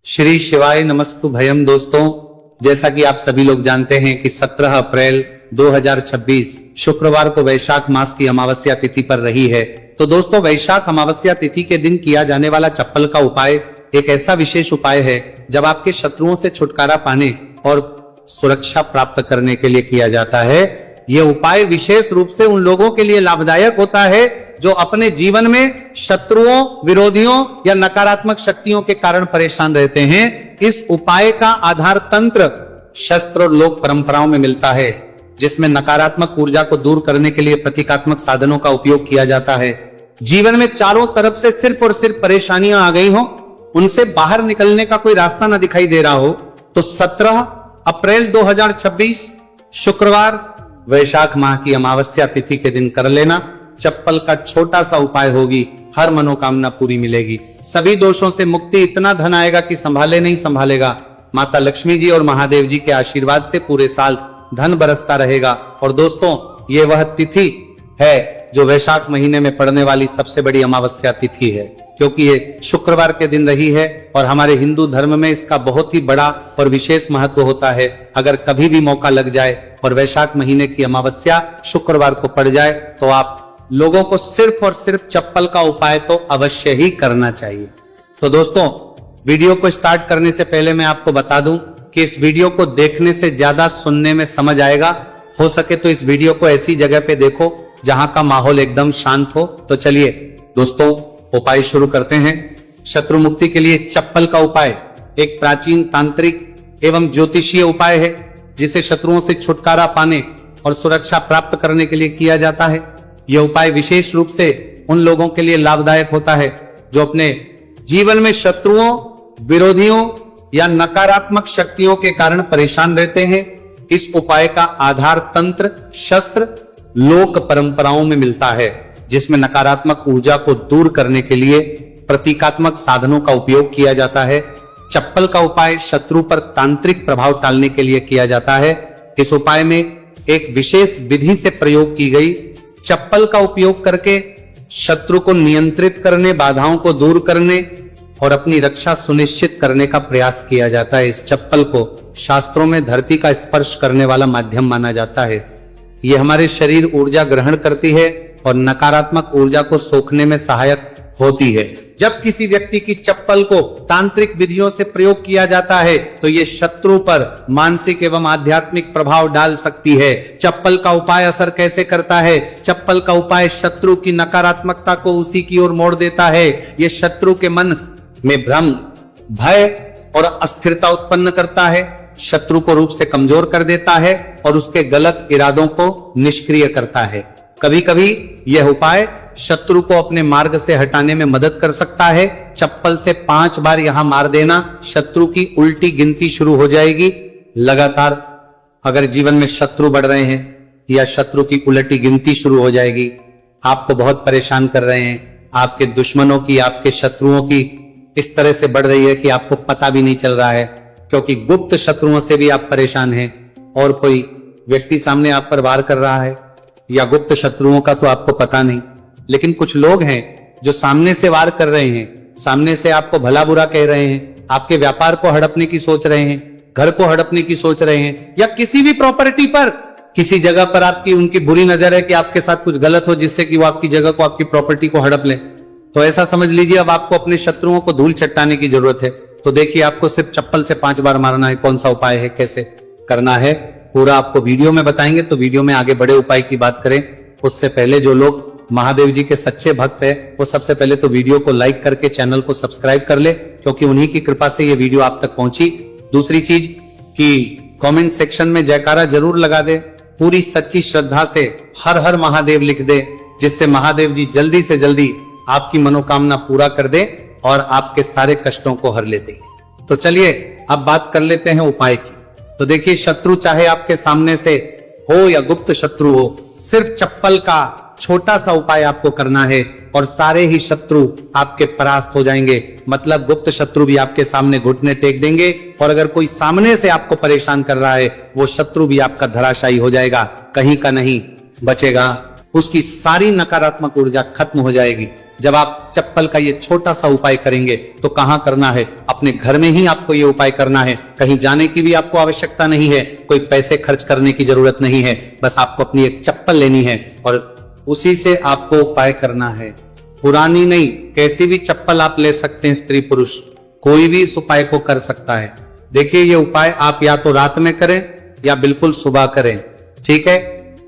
श्री शिवाय नमस्तु भयम। दोस्तों, जैसा कि आप सभी लोग जानते हैं कि 17 अप्रैल 2026 शुक्रवार को वैशाख मास की अमावस्या तिथि पर रही है। तो दोस्तों, वैशाख अमावस्या तिथि के दिन किया जाने वाला चप्पल का उपाय एक ऐसा विशेष उपाय है जब आपके शत्रुओं से छुटकारा पाने और सुरक्षा प्राप्त करने के लिए किया जाता है। यह उपाय विशेष रूप से उन लोगों के लिए लाभदायक होता है जो अपने जीवन में शत्रुओं, विरोधियों या नकारात्मक शक्तियों के कारण परेशान रहते हैं। इस उपाय का आधार तंत्र, शस्त्र और लोक परंपराओं में मिलता है, जिसमें नकारात्मक ऊर्जा को दूर करने के लिए प्रतीकात्मक साधनों का उपयोग किया जाता है। जीवन में चारों तरफ से सिर्फ और सिर्फ परेशानियां आ गई हो, उनसे बाहर निकलने का कोई रास्ता ना दिखाई दे रहा हो, तो 17 अप्रैल 2026 शुक्रवार वैशाख माह की अमावस्या तिथि के दिन कर लेना। चप्पल का छोटा सा उपाय होगी, हर मनोकामना पूरी मिलेगी, सभी दोषों से मुक्ति, इतना धन आएगा कि संभाले नहीं संभालेगा। माता लक्ष्मी जी और महादेव जी के आशीर्वाद से पूरे साल धन बरसता रहेगा। और दोस्तों, ये वह तिथि है जो वैशाख महीने में पड़ने वाली सबसे बड़ी अमावस्या तिथि है, क्योंकि ये शुक्रवार के दिन रही है और हमारे हिंदू धर्म में इसका बहुत ही बड़ा और विशेष महत्व होता है। अगर कभी भी मौका लग जाए और वैशाख महीने की अमावस्या शुक्रवार को पड़ जाए तो आप लोगों को सिर्फ और सिर्फ चप्पल का उपाय तो अवश्य ही करना चाहिए। तो दोस्तों, वीडियो को स्टार्ट करने से पहले मैं आपको बता दूं कि इस वीडियो को देखने से ज्यादा सुनने में समझ आएगा। हो सके तो इस वीडियो को ऐसी जगह पे देखो जहां का माहौल एकदम शांत हो। तो चलिए दोस्तों, उपाय शुरू करते हैं। शत्रु मुक्ति के लिए चप्पल का उपाय एक प्राचीन तांत्रिक एवं ज्योतिषीय उपाय है, जिसे शत्रुओं से छुटकारा पाने और सुरक्षा प्राप्त करने के लिए किया जाता है। यह उपाय विशेष रूप से उन लोगों के लिए लाभदायक होता है जो अपने जीवन में शत्रुओं, विरोधियों या नकारात्मक शक्तियों के कारण परेशान रहते हैं। इस उपाय का आधार तंत्र, शस्त्र, लोक परंपराओं में मिलता है, जिसमें नकारात्मक ऊर्जा को दूर करने के लिए प्रतीकात्मक साधनों का उपयोग किया जाता है। चप्पल का उपाय शत्रु पर तांत्रिक प्रभाव टालने के लिए किया जाता है। इस उपाय में एक विशेष विधि से प्रयोग की गई चप्पल का उपयोग करके शत्रु को नियंत्रित करने, बाधाओं को दूर करने और अपनी रक्षा सुनिश्चित करने का प्रयास किया जाता है। इस चप्पल को शास्त्रों में धरती का स्पर्श करने वाला माध्यम माना जाता है। यह हमारे शरीर ऊर्जा ग्रहण करती है और नकारात्मक ऊर्जा को सोखने में सहायक होती है। जब किसी व्यक्ति की चप्पल को तांत्रिक विधियों से प्रयोग किया जाता है तो यह शत्रु पर मानसिक एवं आध्यात्मिक प्रभाव डाल सकती है। चप्पल का उपाय असर कैसे करता है? चप्पल का उपाय शत्रु की नकारात्मकता को उसी की ओर मोड़ देता है। यह शत्रु के मन में भ्रम, भय और अस्थिरता उत्पन्न करता है, शत्रु को रूप से कमजोर कर देता है और उसके गलत इरादों को निष्क्रिय करता है। कभी कभी यह उपाय शत्रु को अपने मार्ग से हटाने में मदद कर सकता है। चप्पल से 5 बार यहां मार देना, शत्रु की उल्टी गिनती शुरू हो जाएगी। लगातार अगर जीवन में शत्रु बढ़ रहे हैं या शत्रु की उल्टी गिनती शुरू हो जाएगी, आपको बहुत परेशान कर रहे हैं, आपके दुश्मनों की, आपके शत्रुओं की इस तरह से बढ़ रही है कि आपको पता भी नहीं चल रहा है, क्योंकि गुप्त शत्रुओं से भी आप परेशान हैं और कोई व्यक्ति सामने आप पर वार कर रहा है, या गुप्त शत्रुओं का तो आपको पता नहीं, लेकिन कुछ लोग हैं जो सामने से वार कर रहे हैं, सामने से आपको भला बुरा कह रहे हैं, आपके व्यापार को हड़पने की सोच रहे हैं, घर को हड़पने की सोच रहे हैं, या किसी भी प्रॉपर्टी पर, किसी जगह पर आपकी उनकी बुरी नजर है कि आपके साथ कुछ गलत हो जिससे कि वो आपकी जगह को, आपकी प्रॉपर्टी को हड़प ले। तो ऐसा समझ लीजिए अब आपको अपने शत्रुओं को धूल चट्टाने की जरूरत है। तो देखिए, आपको सिर्फ चप्पल से 5 बार मारना है। कौन सा उपाय है, कैसे करना है, पूरा आपको वीडियो में बताएंगे। तो वीडियो में आगे बड़े उपाय की बात करें उससे पहले जो लोग महादेव जी के सच्चे भक्त हैं वो सबसे पहले तो वीडियो को लाइक करके चैनल को सब्सक्राइब कर ले, क्योंकि उन्हीं की कृपा से ये वीडियो आप तक पहुंची। दूसरी चीज कि कमेंट सेक्शन में जयकारा जरूर लगा दे, पूरी सच्ची श्रद्धा से हर हर महादेव लिख दे, जिससे महादेव जी जल्दी से जल्दी आपकी मनोकामना पूरा कर दे और आपके सारे कष्टों को हर लेते। तो चलिए अब बात कर लेते हैं उपाय की। तो देखिए, शत्रु चाहे आपके सामने से हो या गुप्त शत्रु हो, सिर्फ चप्पल का छोटा सा उपाय आपको करना है और सारे ही शत्रु आपके परास्त हो जाएंगे। मतलब गुप्त शत्रु भी आपके सामने घुटने टेक देंगे, और अगर कोई सामने से आपको परेशान कर रहा है वो शत्रु भी आपका धराशायी हो जाएगा, कहीं का नहीं बचेगा, उसकी सारी नकारात्मक ऊर्जा खत्म हो जाएगी। जब आप चप्पल का ये छोटा सा उपाय करेंगे तो कहाँ करना है, अपने घर में ही आपको ये उपाय करना है। कहीं जाने की भी आपको आवश्यकता नहीं है, कोई पैसे खर्च करने की जरूरत नहीं है। बस आपको अपनी एक चप्पल लेनी है और उसी से आपको उपाय करना है। पुरानी नहीं, कैसी भी चप्पल आप ले सकते हैं, स्त्री पुरुष कोई भी इस उपाय को कर सकता है। देखिए ये उपाय आप या तो रात में करें या बिल्कुल सुबह करें, ठीक है।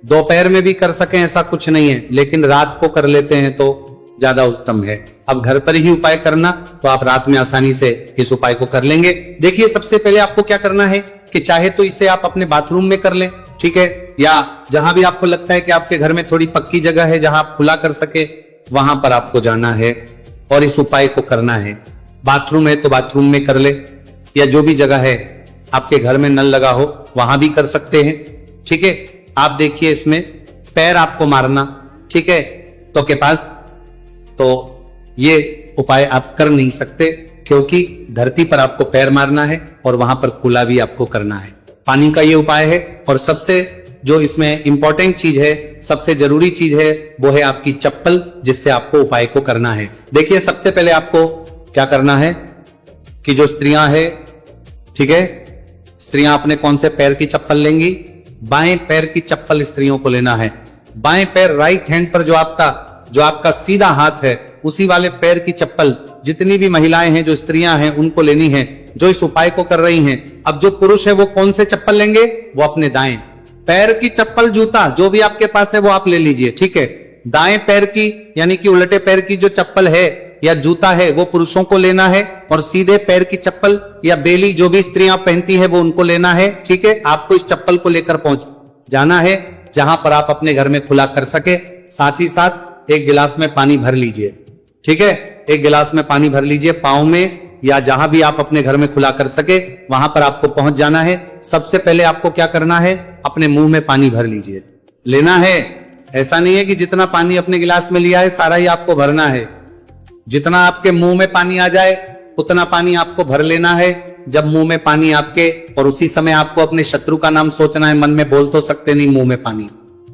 दोपहर में भी कर सकें ऐसा कुछ नहीं है, लेकिन रात को कर लेते हैं तो ज्यादा उत्तम है। अब घर पर ही उपाय करना तो आप रात में आसानी से इस उपाय को कर लेंगे। देखिए सबसे पहले आपको क्या करना है कि चाहे तो इसे आप अपने बाथरूम में कर लें, ठीक है, या जहां भी आपको लगता है कि आपके घर में थोड़ी पक्की जगह है जहां आप खुला कर सके, वहां पर आपको जाना है और इस उपाय को करना है। बाथरूम है तो बाथरूम में कर ले, या जो भी जगह है आपके घर में नल लगा हो वहां भी कर सकते हैं, ठीक है। आप देखिए इसमें पैर आपको मारना, ठीक है, तो के पास तो ये उपाय आप कर नहीं सकते क्योंकि धरती पर आपको पैर मारना है और वहां पर कुला भी आपको करना है। पानी का ये उपाय है और सबसे जो इसमें इंपॉर्टेंट चीज है, सबसे जरूरी चीज है, वो है आपकी चप्पल जिससे आपको उपाय को करना है। देखिए सबसे पहले आपको क्या करना है कि जो स्त्रियां हैं, ठीक है, स्त्रियां अपने कौन से पैर की चप्पल लेंगी, बाएं पैर की चप्पल स्त्रियों को लेना है। बाएं पैर राइट हैंड पर जो आपका सीधा हाथ है उसी वाले पैर की चप्पल जितनी भी महिलाएं हैं, जो स्त्रियां हैं, उनको लेनी है जो इस उपाय को कर रही हैं। अब जो पुरुष है वो कौन से चप्पल लेंगे, वो अपने दाएं पैर की चप्पल, जूता जो भी आपके पास है वो आप ले लीजिए, ठीक है। दाएं पैर की यानी कि उल्टे पैर की जो चप्पल है या जूता है वो पुरुषों को लेना है और सीधे पैर की चप्पल या बेली जो भी स्त्रियां पहनती है वो उनको लेना है, ठीक है। आपको इस चप्पल को लेकर पहुंच जाना है जहां पर आप अपने घर में खुला कर सके। साथ ही साथ एक गिलास में पानी भर लीजिए, ठीक है, एक गिलास में पानी भर लीजिए। पांव में या जहां भी आप अपने घर में खुला कर सके वहां पर आपको पहुंच जाना है। सबसे पहले आपको क्या करना है, अपने मुंह में पानी भर लीजिए, लेना है। ऐसा नहीं है कि जितना पानी अपने गिलास में लिया है सारा ही आपको भरना है। जितना आपके मुंह में पानी आ जाए उतना पानी आपको भर लेना है। जब मुंह में पानी आपके, और उसी समय आपको अपने शत्रु का नाम सोचना है। मन में बोल तो सकते नहीं, मुंह में पानी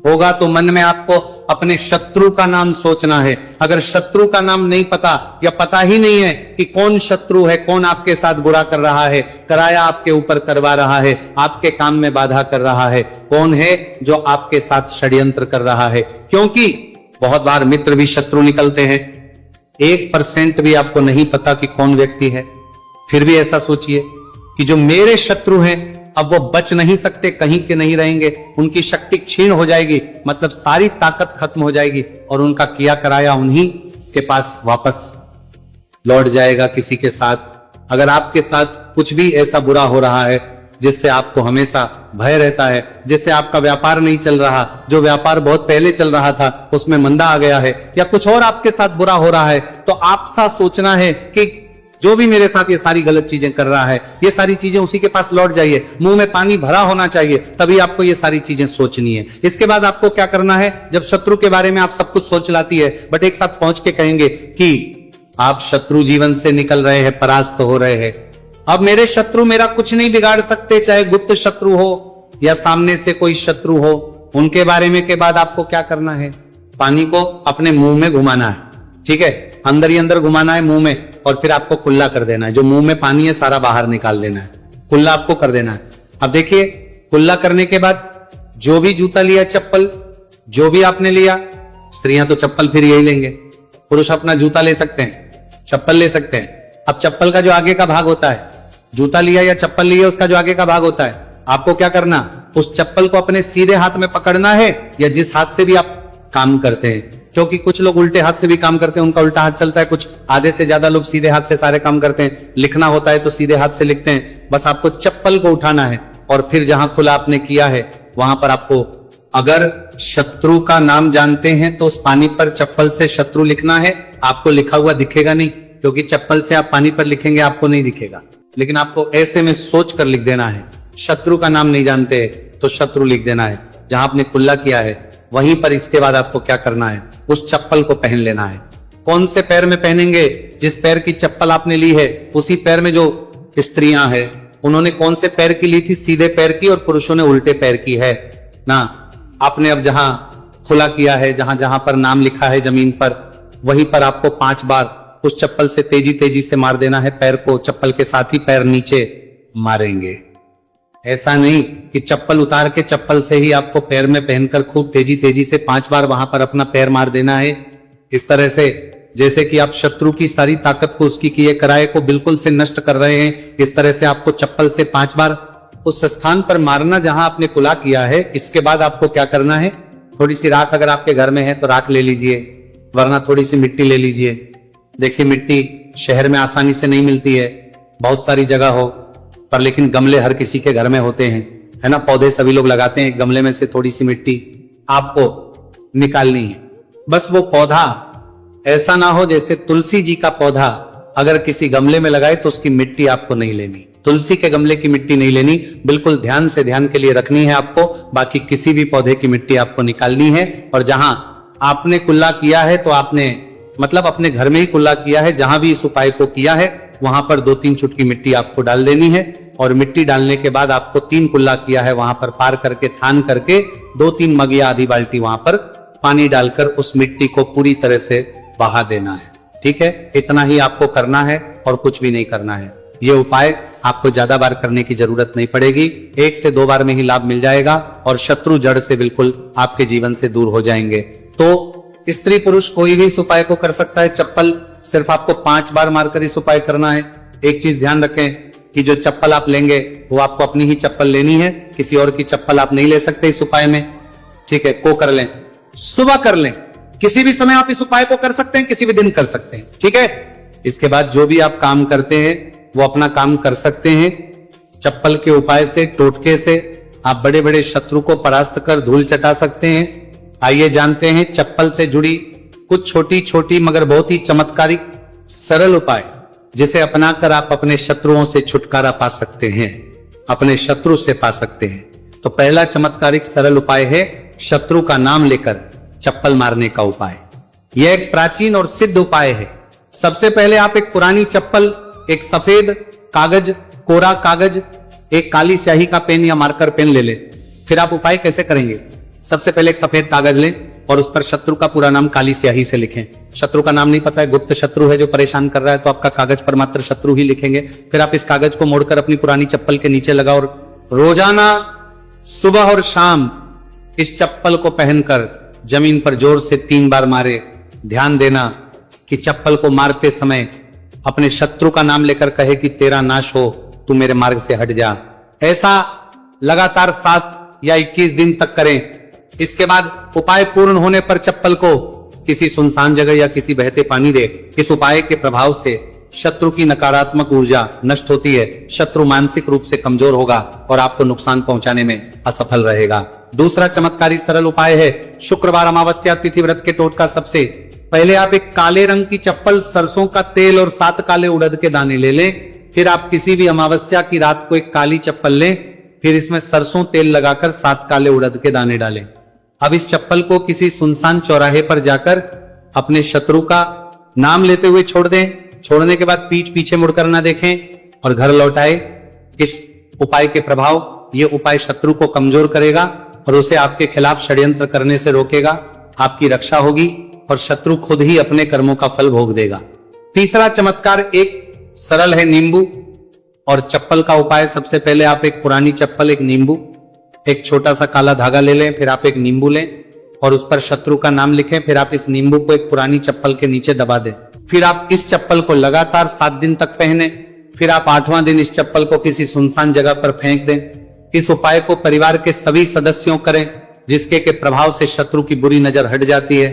होगा तो मन में आपको अपने शत्रु का नाम सोचना है। अगर शत्रु का नाम नहीं पता या पता ही नहीं है कि कौन शत्रु है, कौन आपके साथ बुरा कर रहा है, कराया आपके ऊपर करवा रहा है, आपके काम में बाधा कर रहा है, कौन है जो आपके साथ षड्यंत्र कर रहा है, क्योंकि बहुत बार मित्र भी शत्रु निकलते हैं। 1% भी आपको नहीं पता कि कौन व्यक्ति है, फिर भी ऐसा सोचिए कि जो मेरे शत्रु हैं अब वो बच नहीं सकते, कहीं के नहीं रहेंगे, उनकी शक्ति क्षीण हो जाएगी, मतलब सारी ताकत खत्म हो जाएगी और उनका किया कराया उन्हीं के पास वापस लौट जाएगा किसी के साथ। अगर आपके साथ कुछ भी ऐसा बुरा हो रहा है जिससे आपको हमेशा भय रहता है, जिससे आपका व्यापार नहीं चल रहा, जो व्यापार बहुत पहले चल रहा था उसमें मंदा आ गया है, या कुछ और आपके साथ बुरा हो रहा है, तो आपसा सोचना है कि जो भी मेरे साथ ये सारी गलत चीजें कर रहा है, ये सारी चीजें उसी के पास लौट जाइए। मुंह में पानी भरा होना चाहिए, तभी आपको ये सारी चीजें सोचनी है। इसके बाद आपको क्या करना है, जब शत्रु के बारे में आप सब कुछ सोच लाती है, बट एक साथ पहुंच के कहेंगे कि आप शत्रु जीवन से निकल रहे हैं, परास्त हो रहे हैं। अब मेरे शत्रु मेरा कुछ नहीं बिगाड़ सकते, चाहे गुप्त शत्रु हो या सामने से कोई शत्रु हो। उनके बारे में के बाद आपको क्या करना है, पानी को अपने मुंह में घुमाना है, ठीक है, अंदर ही अंदर घुमाना है मुंह में, और फिर आपको कुल्ला कर देना है। जो मुंह में पानी है सारा बाहर निकाल देना है, कुल्ला आपको कर देना है। अब देखिए कुल्ला करने के बाद जो भी जूता लिया, चप्पल जो भी आपने लिया, स्त्रियां तो चप्पल फिर यही लेंगे, पुरुष अपना जूता ले सकते हैं, चप्पल ले सकते हैं। अब चप्पल का जो आगे का भाग होता है, जूता लिया या चप्पल लिया, उसका जो आगे का भाग होता है, आपको क्या करना, उस चप्पल को अपने सीधे हाथ में पकड़ना है या जिस हाथ से भी आप काम करते हैं, क्योंकि कुछ लोग उल्टे हाथ से भी काम करते हैं, उनका उल्टा हाथ चलता है, कुछ आधे से ज्यादा लोग सीधे हाथ से सारे काम करते हैं। लिखना होता है तो सीधे हाथ से लिखते हैं। बस आपको चप्पल को उठाना है और फिर जहां खुला आपने किया है वहां पर आपको, अगर शत्रु का नाम जानते हैं तो उस पानी पर चप्पल से शत्रु लिखना है। आपको लिखा हुआ दिखेगा नहीं, क्योंकि चप्पल से आप पानी पर लिखेंगे आपको नहीं दिखेगा, लेकिन आपको ऐसे में सोच कर लिख देना है। शत्रु का नाम नहीं जानते तो शत्रु लिख देना है। जहां आपने कुल्ला किया है वहीं पर इसके बाद आपको क्या करना है, उस चप्पल को पहन लेना है। कौन से पैर में पहनेंगे, जिस पैर की चप्पल आपने ली है उसी पैर में। जो स्त्रियां हैं उन्होंने कौन से पैर की ली थी, सीधे पैर की, और पुरुषों ने उल्टे पैर की है ना। आपने अब जहां खुला किया है, जहां जहां पर नाम लिखा है जमीन पर, वहीं पर आपको 5 बार उस चप्पल से तेजी तेजी से मार देना है। पैर को चप्पल के साथ ही पैर नीचे मारेंगे। ऐसा नहीं कि चप्पल उतार के चप्पल से ही आपको पैर में पहनकर खूब तेजी तेजी से 5 बार वहां पर अपना पैर मार देना है। इस तरह से जैसे कि आप शत्रु की सारी ताकत को, उसकी किए कराए को बिल्कुल से नष्ट कर रहे हैं, इस तरह से आपको चप्पल से 5 बार उस स्थान पर मारना जहां आपने कुला किया है। इसके बाद आपको क्या करना है, थोड़ी सी राख अगर आपके घर में है तो राख ले लीजिए, वरना थोड़ी सी मिट्टी ले लीजिए। देखिए मिट्टी शहर में आसानी से नहीं मिलती है, बहुत सारी जगह हो पर, लेकिन गमले हर किसी के घर में होते हैं, है ना। पौधे सभी लोग लगाते हैं, गमले में से थोड़ी सी मिट्टी आपको निकालनी है। बस वो पौधा ऐसा ना हो जैसे तुलसी जी का पौधा अगर किसी गमले में लगाए तो उसकी मिट्टी आपको नहीं लेनी, तुलसी के गमले की मिट्टी नहीं लेनी, बिल्कुल ध्यान से ध्यान के लिए रखनी है आपको। बाकी किसी भी पौधे की मिट्टी आपको निकालनी है। और जहां आपने कुल्ला किया है तो आपने मतलब अपने घर में ही कुल्ला किया है, जहां भी इस उपाय को किया है वहां पर 2-3 चुटकी मिट्टी आपको डाल देनी है। और मिट्टी डालने के बाद आपको 3 कुल्ला किया है वहां पर पार करके, थान करके 2-3 मग या आधी बाल्टी वहां पर पानी डालकर उस मिट्टी को पूरी तरह से बहा देना है। ठीक है, इतना ही आपको करना है और कुछ भी नहीं करना है। ये उपाय आपको ज्यादा बार करने की जरूरत नहीं पड़ेगी, 1 से 2 बार में ही लाभ मिल जाएगा और शत्रु जड़ से बिल्कुल आपके जीवन से दूर हो जाएंगे। तो स्त्री पुरुष कोई भी इस उपाय को कर सकता है। चप्पल सिर्फ आपको 5 बार मारकर इस उपाय करना है। एक चीज ध्यान रखें कि जो चप्पल आप लेंगे वो आपको अपनी ही चप्पल लेनी है, किसी और की चप्पल आप नहीं ले सकते इस उपाय में। ठीक है, को कर लें, सुबह कर लें, किसी भी समय आप इस उपाय को कर सकते हैं, किसी भी दिन कर सकते हैं। ठीक है, इसके बाद जो भी आप काम करते हैं वो अपना काम कर सकते हैं। चप्पल के उपाय से, टोटके से आप बड़े बड़े शत्रु को परास्त कर धूल चटा सकते हैं। आइए जानते हैं चप्पल से जुड़ी कुछ छोटी छोटी मगर बहुत ही चमत्कारिक सरल उपाय, जिसे अपनाकर आप अपने शत्रुओं से छुटकारा पा सकते हैं, अपने शत्रु से पा सकते हैं। तो पहला चमत्कारिक सरल उपाय है शत्रु का नाम लेकर चप्पल मारने का उपाय। यह एक प्राचीन और सिद्ध उपाय है। सबसे पहले आप एक पुरानी चप्पल, एक सफेद कागज, कोरा कागज, एक काली स्याही का पेन या मार्कर पेन ले ले। फिर आप उपाय कैसे करेंगे, सबसे पहले एक सफेद कागज लें और उस पर शत्रु का पूरा नाम काली स्याही से लिखें। शत्रु का नाम नहीं पता है, गुप्त शत्रु है जो परेशान कर रहा है, तो आपका कागज पर मात्र शत्रु ही लिखेंगे। फिर आप इस कागज को मोड़कर अपनी पुरानी चप्पल के नीचे लगाओ और रोजाना सुबह और शाम इस चप्पल को पहनकर जमीन पर जोर से 3 बार मारे। ध्यान देना कि चप्पल को मारते समय अपने शत्रु का नाम लेकर कहे कि तेरा नाश हो, तू मेरे मार्ग से हट जा। ऐसा लगातार 7 या 21 दिन तक करें। इसके बाद उपाय पूर्ण होने पर चप्पल को किसी सुनसान जगह या किसी बहते पानी दे। इस उपाय के प्रभाव से शत्रु की नकारात्मक ऊर्जा नष्ट होती है, शत्रु मानसिक रूप से कमजोर होगा और आपको नुकसान पहुंचाने में असफल रहेगा। दूसरा चमत्कारी सरल उपाय है शुक्रवार अमावस्या तिथि व्रत के टोटका। सबसे पहले आप एक काले रंग की चप्पल, सरसों का तेल और 7 काले उड़द के दाने ले लें। फिर आप किसी भी अमावस्या की रात को एक काली चप्पल लें, फिर इसमें सरसों तेल लगाकर 7 काले उड़द के दाने डालें। अब इस चप्पल को किसी सुनसान चौराहे पर जाकर अपने शत्रु का नाम लेते हुए छोड़ दें। छोड़ने के बाद पीठ पीछे मुड़कर ना देखें और घर लौट आए। इस उपाय के प्रभाव, ये उपाय शत्रु को कमजोर करेगा और उसे आपके खिलाफ षड्यंत्र करने से रोकेगा, आपकी रक्षा होगी और शत्रु खुद ही अपने कर्मों का फल भोग देगा। तीसरा चमत्कार एक सरल है नींबू और चप्पल का उपाय। सबसे पहले आप एक पुरानी चप्पल, एक नींबू, एक छोटा सा काला धागा ले लें। फिर आप एक नींबू लें और उस पर शत्रु का नाम लिखें। फिर आप इस नींबू को एक पुरानी चप्पल के नीचे दबा दें। फिर आप इस चप्पल को लगातार 7 दिन तक पहने। फिर आप 8वां दिन इस चप्पल को किसी सुनसान जगह पर फेंक दें। इस उपाय को परिवार के सभी सदस्यों करें, जिसके के प्रभाव से शत्रु की बुरी नजर हट जाती है।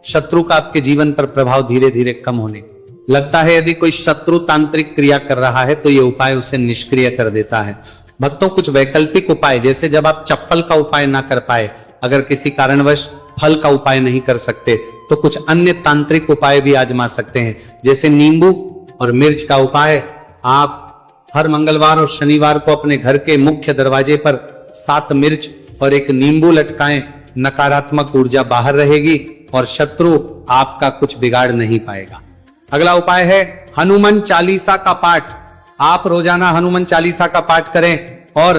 शत्रु का आपके जीवन पर प्रभाव धीरे धीरे कम होने लगता है। यदि कोई शत्रु तांत्रिक क्रिया कर रहा है तो ये उपाय उसे निष्क्रिय कर देता है। भक्तों, कुछ वैकल्पिक उपाय, जैसे जब आप चप्पल का उपाय ना कर पाए, अगर किसी कारणवश फल का उपाय नहीं कर सकते, तो कुछ अन्य तांत्रिक उपाय भी आजमा सकते हैं। जैसे नींबू और मिर्च का उपाय। आप हर मंगलवार और शनिवार को अपने घर के मुख्य दरवाजे पर 7 मिर्च और एक नींबू लटकाएं। नकारात्मक ऊर्जा बाहर रहेगी और शत्रु आपका कुछ बिगाड़ नहीं पाएगा। अगला उपाय है हनुमान चालीसा का पाठ। आप रोजाना हनुमान चालीसा का पाठ करें और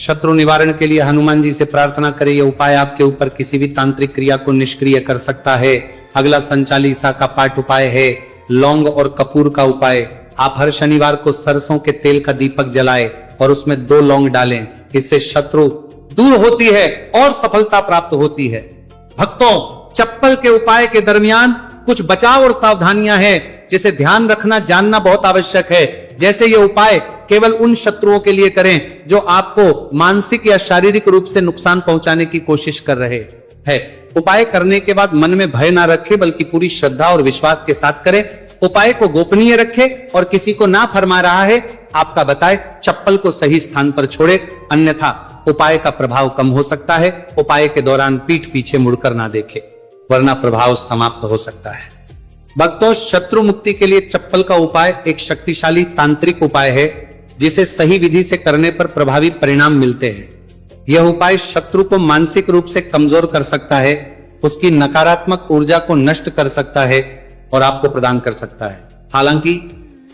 शत्रु निवारण के लिए हनुमान जी से प्रार्थना करें। यह उपाय आपके ऊपर किसी भी तांत्रिक क्रिया को निष्क्रिय कर सकता है। अगला संचालीसा का पाठ उपाय है लौंग और कपूर का उपाय। आप हर शनिवार को सरसों के तेल का दीपक जलाएं और उसमें 2 लौंग डालें। इससे शत्रु दूर होती है और सफलता प्राप्त होती है। भक्तों, चप्पल के उपाय के दरमियान कुछ बचाव और सावधानियां हैं जिसे ध्यान रखना जानना बहुत आवश्यक है। जैसे ये उपाय केवल उन शत्रुओं के लिए करें जो आपको मानसिक या शारीरिक रूप से नुकसान पहुंचाने की कोशिश कर रहे हैं। उपाय करने के बाद मन में भय ना रखें बल्कि पूरी श्रद्धा और विश्वास के साथ करें। उपाय को गोपनीय रखें और किसी को ना फरमा रहा है आपका बताए चप्पल को सही स्थान पर छोड़े, अन्यथा उपाय का प्रभाव कम हो सकता है। उपाय के दौरान पीठ पीछे मुड़कर ना देखे वरना प्रभाव समाप्त हो सकता है। भक्तों, शत्रु मुक्ति के लिए चप्पल का उपाय एक शक्तिशाली तांत्रिक उपाय है जिसे सही विधि से करने पर प्रभावी परिणाम मिलते हैं। यह उपाय शत्रु को मानसिक रूप से कमजोर कर सकता है, उसकी नकारात्मक ऊर्जा को नष्ट कर सकता है और आपको प्रदान कर सकता है। हालांकि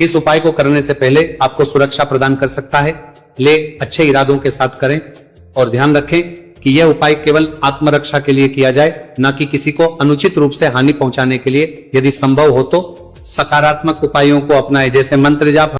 इस उपाय को करने से पहले आपको सुरक्षा प्रदान कर सकता है, ले अच्छे इरादों के साथ करें और ध्यान रखें कि यह उपाय केवल आत्मरक्षा के लिए किया जाए, न कि किसी को अनुचित रूप से हानि पहुंचाने के लिए। यदि संभव हो तो सकारात्मक उपायों को अपनाएं, जैसे मंत्र जाप,